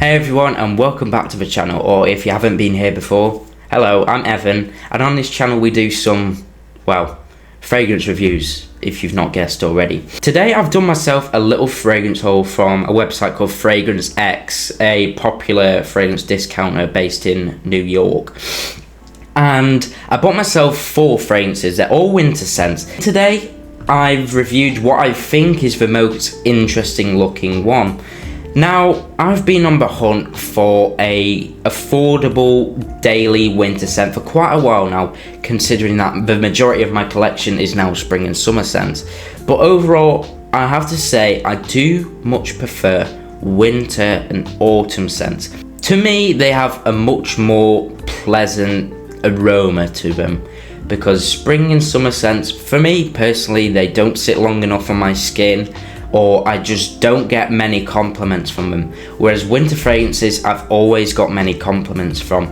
Hey everyone, and welcome back to the channel, or if you haven't been here before, hello, I'm Evan, and on this channel we do some, fragrance reviews, if you've not guessed already. Today I've done myself a little fragrance haul from a website called Fragrance X, a popular fragrance discounter based in New York. And I bought myself 4 fragrances, they're all winter scents. Today I've reviewed what I think is the most interesting looking one. Now, I've been on the hunt for a affordable daily winter scent for quite a while now, considering that the majority of my collection is now spring and summer scents. But overall, I have to say I do much prefer winter and autumn scents. To me, they have a much more pleasant aroma to them, because spring and summer scents, for me personally, they don't sit long enough on my skin, or I just don't get many compliments from them. Whereas winter fragrances, I've always got many compliments from.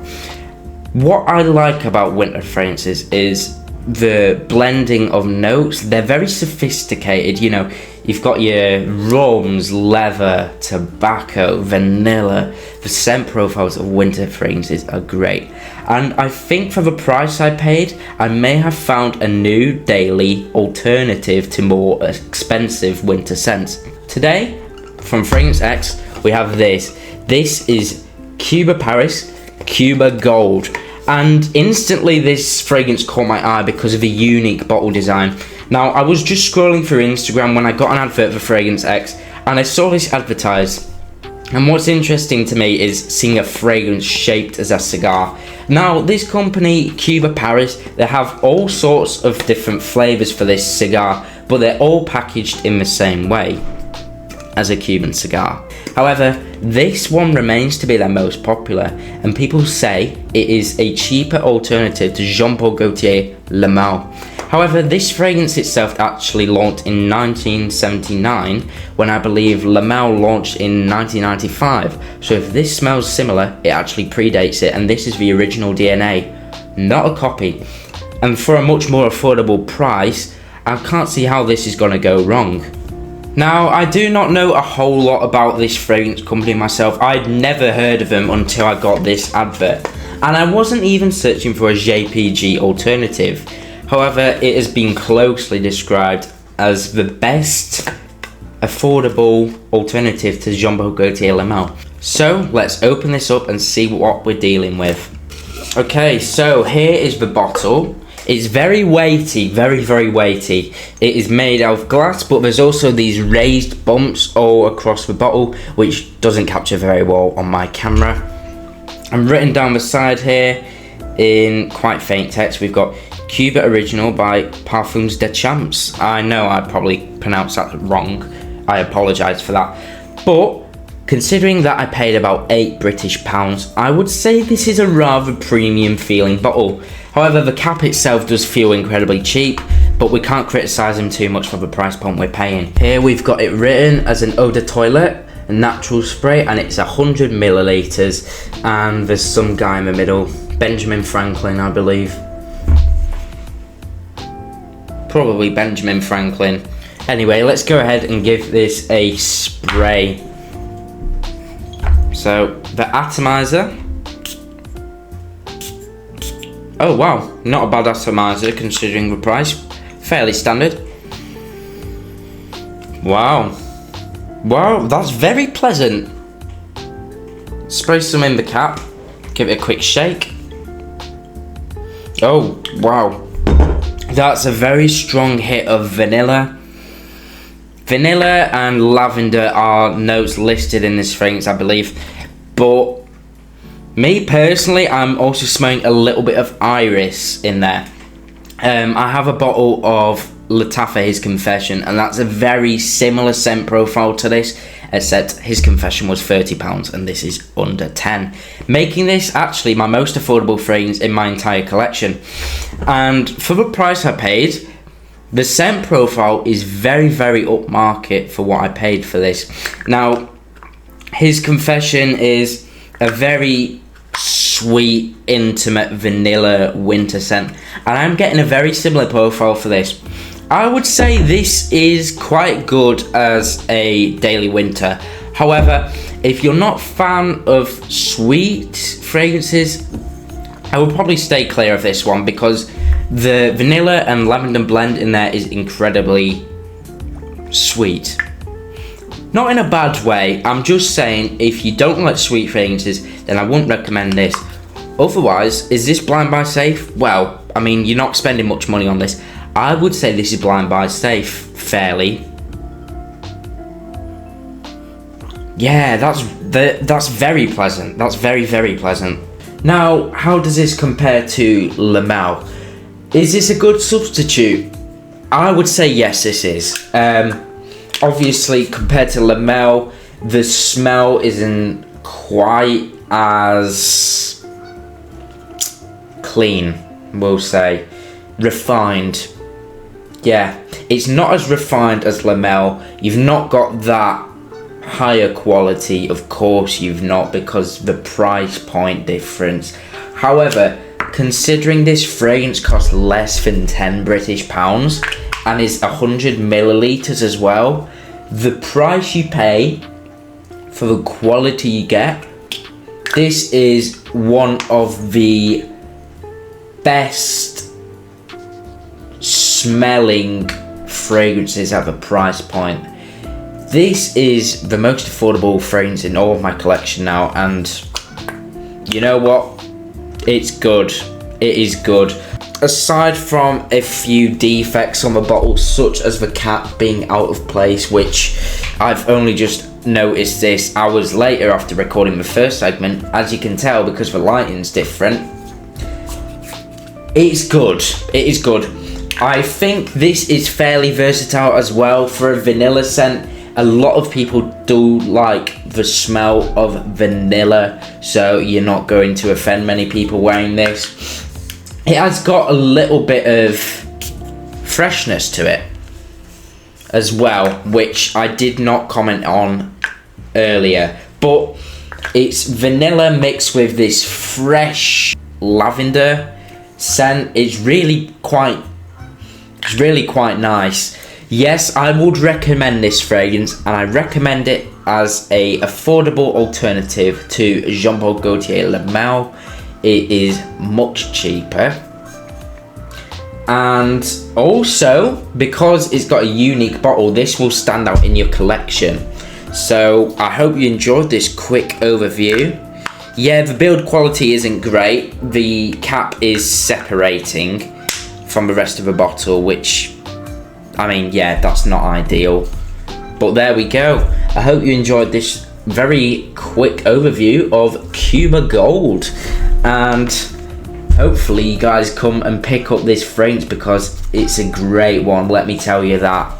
What I like about winter fragrances is the blending of notes. They're very sophisticated, you know, you've got your rums, leather, tobacco, vanilla. The scent profiles of winter fragrances are great. And I think for the price I paid, I may have found a new daily alternative to more expensive winter scents. Today, from Fragrance X, we have this. This is Cuba Paris, Cuba Gold. And instantly this fragrance caught my eye because of the unique bottle design. Now, I was just scrolling through Instagram when I got an advert for Fragrance X, and I saw this advertised. And what's interesting to me is seeing a fragrance shaped as a cigar. Now, this company, Cuba Paris, they have all sorts of different flavors for this cigar, but they're all packaged in the same way as a Cuban cigar. However, this one remains to be their most popular, and people say it is a cheaper alternative to Jean-Paul Gaultier Le Male. However, this fragrance itself actually launched in 1979, when I believe Le Male launched in 1995. So if this smells similar, it actually predates it, and this is the original DNA, not a copy. And for a much more affordable price, I can't see how this is going to go wrong. Now, I do not know a whole lot about this fragrance company myself. I'd never heard of them until I got this advert. And I wasn't even searching for a JPG alternative. However, it has been closely described as the best affordable alternative to Jean-Paul Gaultier Le Male. So, let's open this up and see what we're dealing with. Okay, so here is the bottle. It's very weighty, very weighty. It is made out of glass, but there's also these raised bumps all across the bottle, which doesn't capture very well on my camera. And written down the side here in quite faint text, we've got Cuba Original by Parfums des Champs. I know I probably pronounced that wrong. I apologise for that. But considering that I paid about £8 I would say this is a rather premium feeling bottle. However, the cap itself does feel incredibly cheap, but we can't criticise them too much for the price point we're paying. Here we've got it written as an eau de toilette, a natural spray, and it's 100 millilitres, and there's some guy in the middle, Benjamin Franklin, I believe. Probably Benjamin Franklin. Anyway, let's go ahead and give this a spray. So, the atomizer. Oh wow, not a bad atomizer considering the price. Fairly standard. Wow, that's very pleasant. Spray some in the cap. Give it a quick shake. Oh wow, that's a very strong hit of vanilla. Vanilla and lavender are notes listed in this fragrance, I believe. But me personally, I'm also smelling a little bit of iris in there. I have a bottle of Lattafa His Confession, and that's a very similar scent profile to this, except His Confession was £30 and this is under 10, making this actually my most affordable fragrance in my entire collection. And for the price I paid, the scent profile is very upmarket for what I paid for this. Now, His Confession is a very sweet, intimate vanilla winter scent, and I'm getting a very similar profile for this. I would say this is quite good as a daily winter. However, If you're not a fan of sweet fragrances, I would probably stay clear of this one, because the vanilla and lavender blend in there is incredibly sweet. Not in a bad way, I'm just saying if you don't like sweet fragrances, then I wouldn't recommend this. Otherwise, is this blind buy safe? Well, I mean, you're not spending much money on this. I would say this is blind buy safe, fairly. Yeah, that's very pleasant. That's very, very pleasant. Now, how does this compare to Lamel? Is this a good substitute? I would say yes, this is. Obviously, compared to Lamel, the smell isn't quite as clean, we'll say. Refined. Yeah, it's not as refined as Lamel. You've not got that higher quality, of course you've not, because the price point difference. However, considering this fragrance costs less than £10 and is 100 millilitres as well, the price you pay for the quality you get, this is one of the best smelling fragrances at the price point. This is the most affordable fragrance in all of my collection now, and you know what? It's good. It is good. Aside from a few defects on the bottle, such as the cap being out of place, which I've only just noticed this hours later after recording the first segment, as you can tell because the lighting's different. It's good. It is good. I think this is fairly versatile as well for a vanilla scent. A lot of people do like the smell of vanilla, so you're not going to offend many people wearing this. It has got a little bit of freshness to it as well, which I did not comment on earlier, but it's vanilla mixed with this fresh lavender scent. It's really quite nice. Yes, I would recommend this fragrance, and I recommend it as a affordable alternative to Jean Paul Gaultier Lamel. It is much cheaper, and also because it's got a unique bottle, this will stand out in your collection. So I hope you enjoyed this quick overview. Yeah, the build quality isn't great. The cap is separating from the rest of the bottle, which, I mean, yeah, that's not ideal. But there we go. I hope you enjoyed this very quick overview of Cuba Gold. And hopefully you guys come and pick up this fragrance, because it's a great one, let me tell you that.